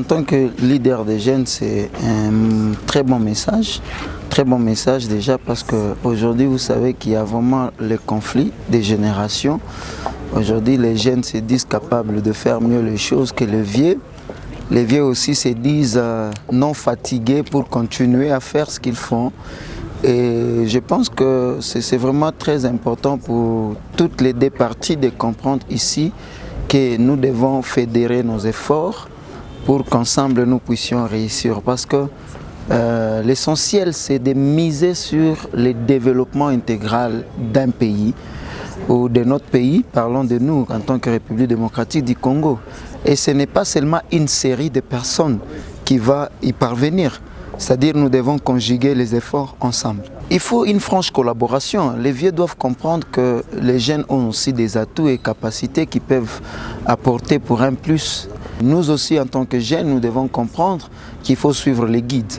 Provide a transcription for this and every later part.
tant que leader des jeunes, c'est un très bon message. Très bon message déjà parce qu'aujourd'hui, vous savez qu'il y a vraiment le conflit des générations. Aujourd'hui, les jeunes se disent capables de faire mieux les choses que les vieux. Les vieux aussi se disent non fatigués pour continuer à faire ce qu'ils font. Et je pense que c'est vraiment très important pour toutes les deux parties de comprendre ici que nous devons fédérer nos efforts pour qu'ensemble nous puissions réussir. Parce que l'essentiel, c'est de miser sur le développement intégral d'un pays ou de notre pays, parlons de nous en tant que République démocratique du Congo. Et ce n'est pas seulement une série de personnes qui va y parvenir. C'est-à-dire nous devons conjuguer les efforts ensemble. Il faut une franche collaboration. Les vieux doivent comprendre que les jeunes ont aussi des atouts et capacités qui peuvent apporter pour un plus. Nous aussi, en tant que jeunes, nous devons comprendre qu'il faut suivre les guides.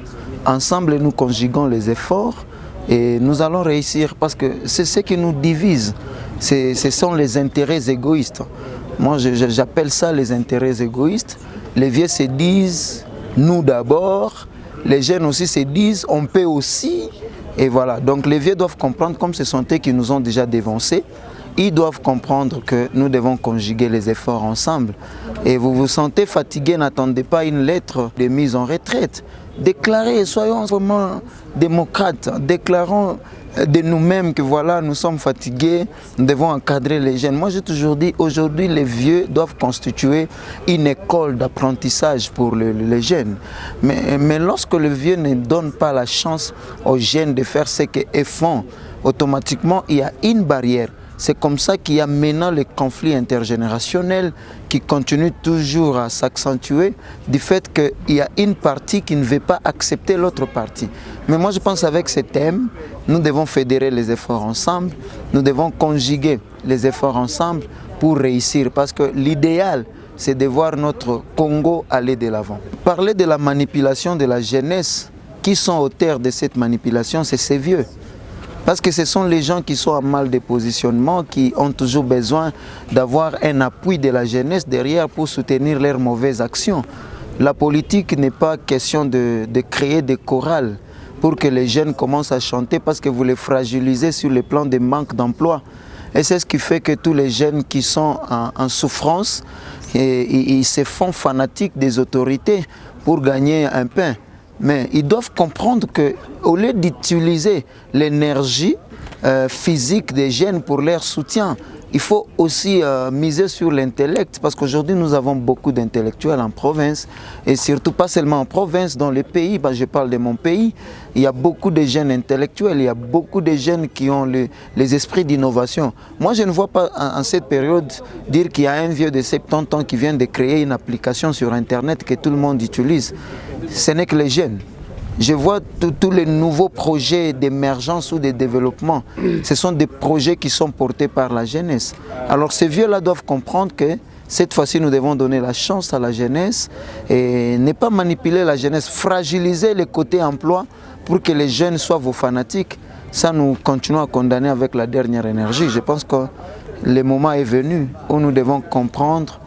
Ensemble, nous conjuguons les efforts et nous allons réussir parce que c'est ce qui nous divise. Ce sont les intérêts égoïstes. Moi, j'appelle ça les intérêts égoïstes. Les vieux se disent « nous d'abord ». Les jeunes aussi se disent « on peut aussi ». Et voilà, donc les vieux doivent comprendre, comme ce sont eux qui nous ont déjà dévancés, ils doivent comprendre que nous devons conjuguer les efforts ensemble. Et vous vous sentez fatigué, n'attendez pas une lettre de mise en retraite. Déclarez, soyons vraiment démocrates, déclarons de nous-mêmes que voilà, nous sommes fatigués, nous devons encadrer les jeunes. Moi j'ai toujours dit, aujourd'hui les vieux doivent constituer une école d'apprentissage pour les jeunes. Mais lorsque le vieux ne donne pas la chance aux jeunes de faire ce qu'ils font, automatiquement il y a une barrière. C'est comme ça qu'il y a maintenant le conflit intergénérationnel qui continue toujours à s'accentuer du fait qu'il y a une partie qui ne veut pas accepter l'autre partie. Mais moi je pense qu'avec ce thème, nous devons fédérer les efforts ensemble, nous devons conjuguer les efforts ensemble pour réussir parce que l'idéal c'est de voir notre Congo aller de l'avant. Parler de la manipulation de la jeunesse, qui sont auteurs de cette manipulation, c'est ces vieux. Parce que ce sont les gens qui sont en mal de positionnement, qui ont toujours besoin d'avoir un appui de la jeunesse derrière pour soutenir leurs mauvaises actions. La politique n'est pas question de créer des chorales pour que les jeunes commencent à chanter parce que vous les fragilisez sur le plan de manque d'emploi. Et c'est ce qui fait que tous les jeunes qui sont en souffrance, ils se font fanatiques des autorités pour gagner un pain. Mais ils doivent comprendre qu'au lieu d'utiliser l'énergie physique des jeunes pour leur soutien, il faut aussi miser sur l'intellect parce qu'aujourd'hui nous avons beaucoup d'intellectuels en province et surtout pas seulement en province, dans les pays, je parle de mon pays, il y a beaucoup de jeunes intellectuels, il y a beaucoup de jeunes qui ont les esprits d'innovation. Moi je ne vois pas en cette période dire qu'il y a un vieux de 70 ans qui vient de créer une application sur internet que tout le monde utilise. Ce n'est que les jeunes. Je vois tous les nouveaux projets d'émergence ou de développement. Ce sont des projets qui sont portés par la jeunesse. Alors ces vieux-là doivent comprendre que cette fois-ci, nous devons donner la chance à la jeunesse et ne pas manipuler la jeunesse, fragiliser les côtés emploi pour que les jeunes soient vos fanatiques. Ça, nous continuons à condamner avec la dernière énergie. Je pense que le moment est venu où nous devons comprendre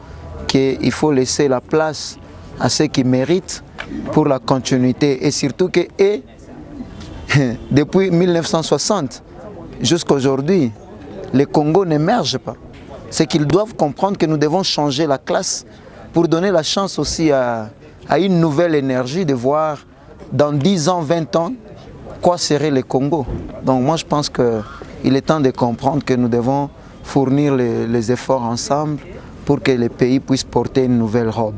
qu'il faut laisser la place à ceux qui méritent pour la continuité et surtout que depuis 1960 jusqu'à aujourd'hui, le Congo n'émerge pas. C'est qu'ils doivent comprendre que nous devons changer la classe pour donner la chance aussi à une nouvelle énergie de voir dans 10 ans, 20 ans, quoi serait le Congo. Donc moi je pense qu'il est temps de comprendre que nous devons fournir les efforts ensemble pour que le pays puisse porter une nouvelle robe.